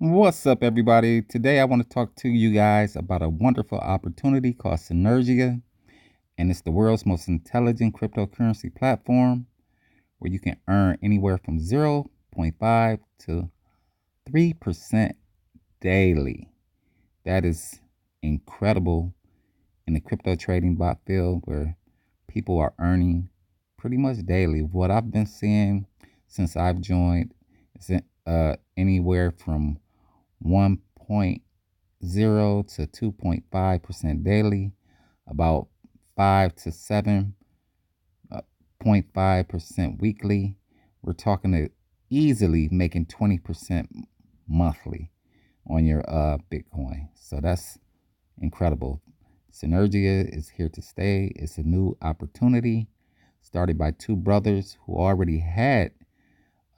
What's up, everybody? Today I want to talk to you guys about a wonderful opportunity called Xsinergia, and it's the world's most intelligent cryptocurrency platform where you can earn anywhere from 0.5 to 3% daily. That is incredible in the crypto trading bot field where people are earning pretty much daily. What I've been seeing since I've joined is anywhere from 1.0 to 2.5% daily, about 5 to 7.5% weekly. We're talking to easily making 20% monthly on your Bitcoin. So that's incredible. Xsinergia is here to stay. It's a new opportunity started by two brothers who already had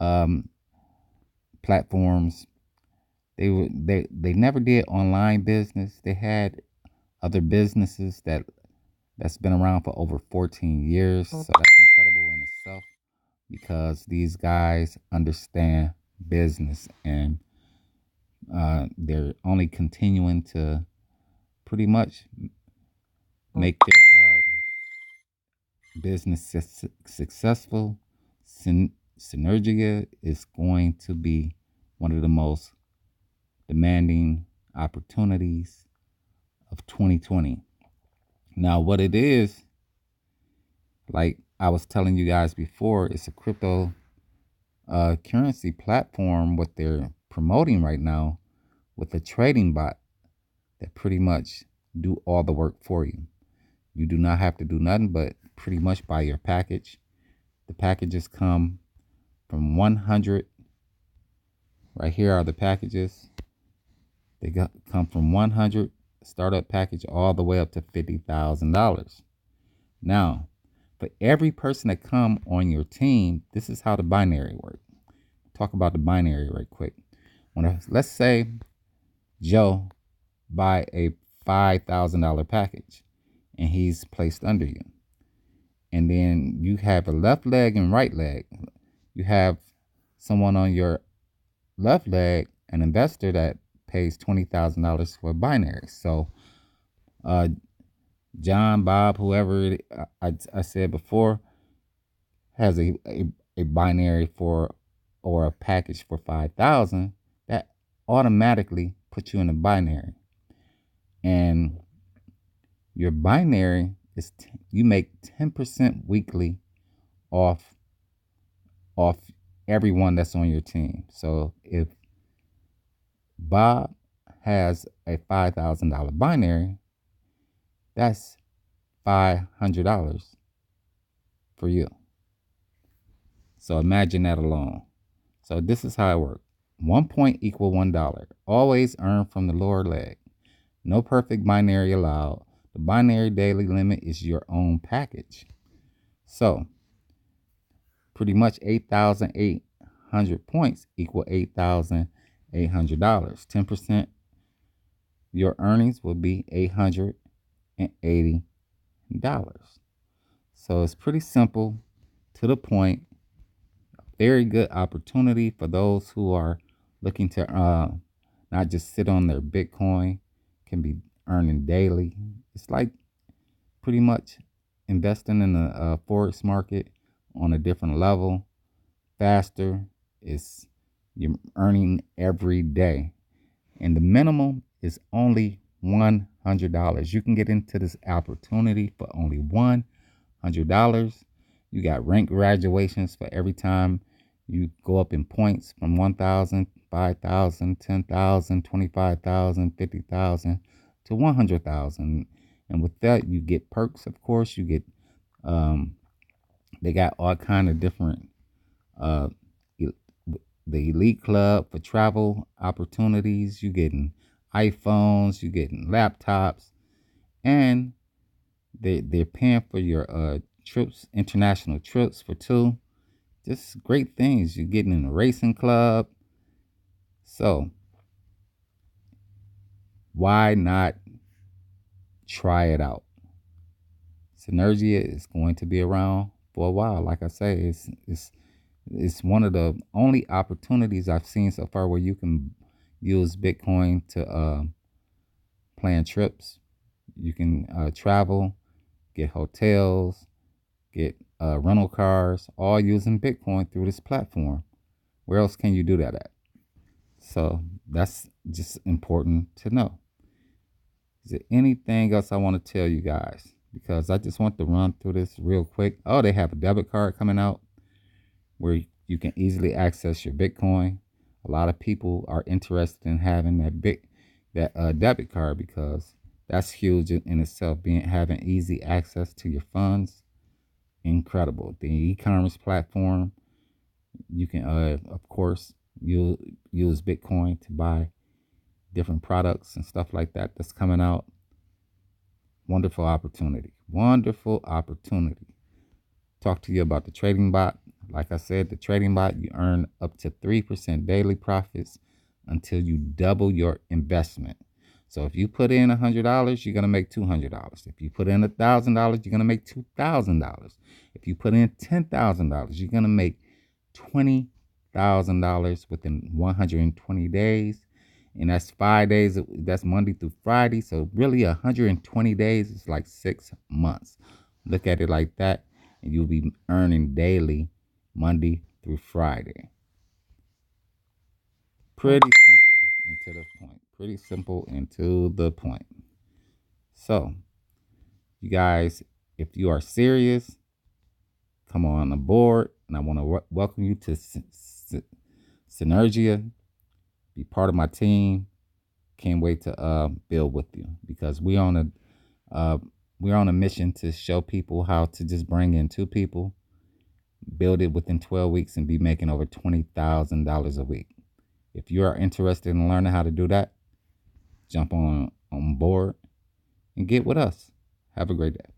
um, platforms. They never did online business. They had other businesses that's been around for over 14 years. So that's incredible in itself because these guys understand business and they're only continuing to pretty much make their business successful. Synergia is going to be one of the most demanding opportunities of 2020. Now, what it is, like I was telling you guys before, it's a crypto currency platform. What they're promoting right now with a trading bot that pretty much do all the work for you. You do not have to do nothing but pretty much buy your package. The packages come from 100. Right here are the packages. Come from 100 startup package all the way up to $50,000. Now, for every person that come on your team, this is how the binary works. Talk about the binary right quick. Let's say Joe buy a $5,000 package and he's placed under you. And then you have a left leg and right leg. You have someone on your left leg, an investor that pays $20,000 for a binary. So uh, John, Bob, whoever I said before, has a binary for or a package for 5,000, that automatically puts you in a binary. And your binary is you make 10% weekly off off everyone that's on your team. So if Bob has a $5,000 binary, that's $500 for you. So imagine that alone. So this is how it works. 1 point equal $1. Always earn from the lower leg. No perfect binary allowed. The binary daily limit is your own package. So pretty much 8,800 points equal $8,800. 10%, your earnings will be $880. So it's pretty simple, to the point. Very good opportunity for those who are looking to not just sit on their Bitcoin, can be earning daily. It's like pretty much investing in the forex market on a different level, faster. It's you're earning every day, and the minimum is only $100. You can get into this opportunity for only $100. You got rank graduations for every time you go up in points from 1,000, 5,000, 10,000, 25,000, 50,000 to 100,000. And with that, you get perks, of course. You get, they got all kind of different, uh, the elite club for travel opportunities. You getting iPhones, you getting laptops, and they're paying for your trips, international trips for two. Just great things. You're getting in a racing club. So why not try it out? Synergia is going to be around for a while. Like I say, it's one of the only opportunities I've seen so far where you can use Bitcoin to plan trips. You can travel, get hotels, get rental cars, all using Bitcoin through this platform. Where else can you do that at? So that's just important to know. Is there anything else I want to tell you guys? Because I just want to run through this real quick. Oh, they have a debit card coming out where you can easily access your Bitcoin. A lot of people are interested in having that debit card because that's huge in itself. Having easy access to your funds, incredible. The e-commerce platform, you can of course you use Bitcoin to buy different products and stuff like that that's coming out. Wonderful opportunity. Wonderful opportunity. Talk to you about the trading bot. Like I said, the trading bot, you earn up to 3% daily profits until you double your investment. So if you put in $100, you're going to make $200. If you put in $1,000, you're going to make $2,000. If you put in $10,000, you're going to make $20,000 within 120 days. And that's 5 days. That's Monday through Friday. So really 120 days is like 6 months. Look at it like that. And you'll be earning daily Monday through Friday. Pretty simple and to the point. Pretty simple and to the point. So, you guys, if you are serious, come on aboard. And I want to welcome you to Xsinergia. Be part of my team. Can't wait to build with you because we're on a mission to show people how to just bring in 2 people, build it within 12 weeks, and be making over $20,000 a week. If you are interested in learning how to do that, jump on board and get with us. Have a great day.